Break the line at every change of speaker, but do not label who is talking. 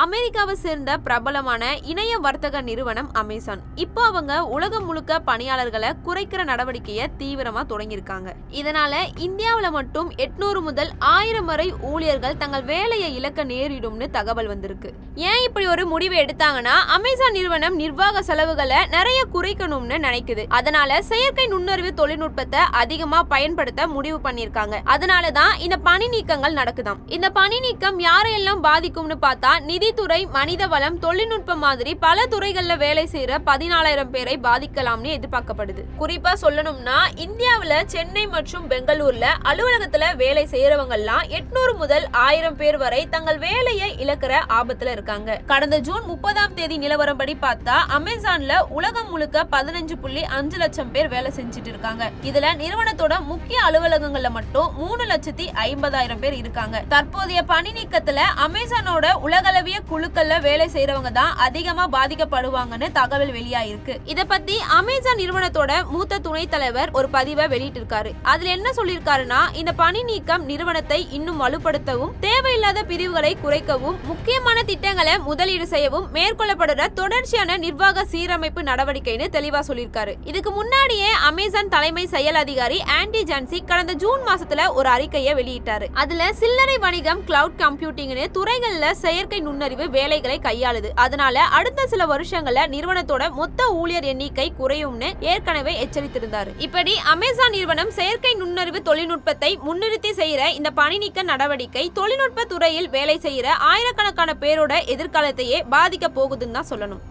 அமெரிக்காவை சேர்ந்த பிரபலமான இணைய வர்த்தக நிறுவனம் அமேசான். இப்போ அவங்க உலகம் முழுக்க பணியாளர்களை குறைக்கிற நடவடிக்கையை தீவிரமா தொடங்கியிருக்காங்க. இதனால இந்தியாவில மட்டும் 800 முதல் 1000 வரை ஊழியர்கள் தங்கள் வேலையை இழக்க நேரிடும்னு தகவல் வந்திருக்கு. ஏன் இப்படி ஒரு முடிவு எடுத்தாங்கன்னா, அமேசான் நிறுவனம் நிர்வாக செலவுகளை நிறைய குறைக்கணும்னு நினைக்குது. அதனால செயற்கை நுண்ணறிவு தொழில்நுட்பத்தை அதிகமா பயன்படுத்த முடிவு பண்ணிருக்காங்க. அதனாலதான் இந்த பணி நீக்கங்கள் நடக்குதாம். இந்த பணி நீக்கம் யாரையெல்லாம் பாதிக்கும்னு பார்த்தா, நிதித்துறை, மனித வளம், தொழில்நுட்பம் மாதிரி பல துறைகள்ல வேலை செய்யற 14,000 பேரை பாதிக்கலாம்னு எதிர்பார்க்கப்படுது. குறிப்பா சொல்லணும்னா, இந்தியாவில சென்னை மற்றும் பெங்களூர்ல அலுவலகத்துல வேலை செய்யறவங்க எல்லாம் 800 முதல் 1000 பேர் வரை தங்கள் வேலையை இழக்கிற ஆபத்துல இருக்காங்க. கடந்த ஜூன் 30ஆம் தேதி நிலவரப்படி பார்த்தா, அமேசான்ல உலகம் முழுக்க 15.5 லட்சம் பேர் வேலை செஞ்சுட்டு இருக்காங்க. இதுல நிறுவனத்தோட முக்கிய அலுவலகங்கள்ல மட்டும் 3,50,000 பேர் இருக்காங்க. தற்போதைய பணி நீக்கத்துல அமேசானோட உலகளவிய குழுக்கள்ல வேலை செய்யறவங்க தான் அதிகமா பாதிக்கப்படுவாங்கன்னு தகவல் வெளியாயிருக்கு. இத பத்தி அமேசான் நிறுவனத்தோட மூத்த துணைத் தலைவர் ஒரு பதிவை வெளியிட்டிருக்காரு. அதுல என்ன சொல்லியிருக்காருன்னா, இந்த பணி நீக்கம் நிறுவனத்தை இன்னும் வலுப்படுத்தவும், தேவையில்லாத பிரிவுகளை குறைக்கவும், முக்கியமான திட்டங்களை முதலீடு செய்யவும் மேற்கொள்ளப்படுற தொடர்ச்சியான நிர்வாக சீரமைப்பு நடவடிக்கைன்னு தெளிவா சொல்லியிருக்காரு. இதுக்கு முன்னாடியே அமேசான் தலைமை செயல் அதிகாரி ஆண்டி ஜான்சி கடந்த ஜூன் மாசத்துல ஒரு அறிக்கையை வெளியிட்டாரு. அதுல சில்லறை வணிகம், கிளவுட் கம்ப்யூட்டிங்னு துறைகள்ல செயற்கை நுண்ணறிவு வேலைகளை கையாளுது. அதனால அடுத்த சில வருஷங்கள்ல நிறுவனத்தோட மொத்த ஊழியர் எண்ணிக்கை குறையும்னு ஏற்கனவே எச்சரித்திருந்தாரு. இப்படி அமேசான் நிறுவனம் செயற்கை நுண்ணறிவு தொழில்நுட்பத்தை முன்னிறுத்தி செய்யற இந்த பணி நீக்க நடவடிக்கை தொழில்நுட்ப துறையில் வேலை செய்யற ஆயிரக்கணக்கான பேரோட எதிர்காலத்தையே பாதிக்க போகுதுன்னு தான் சொல்லணும்.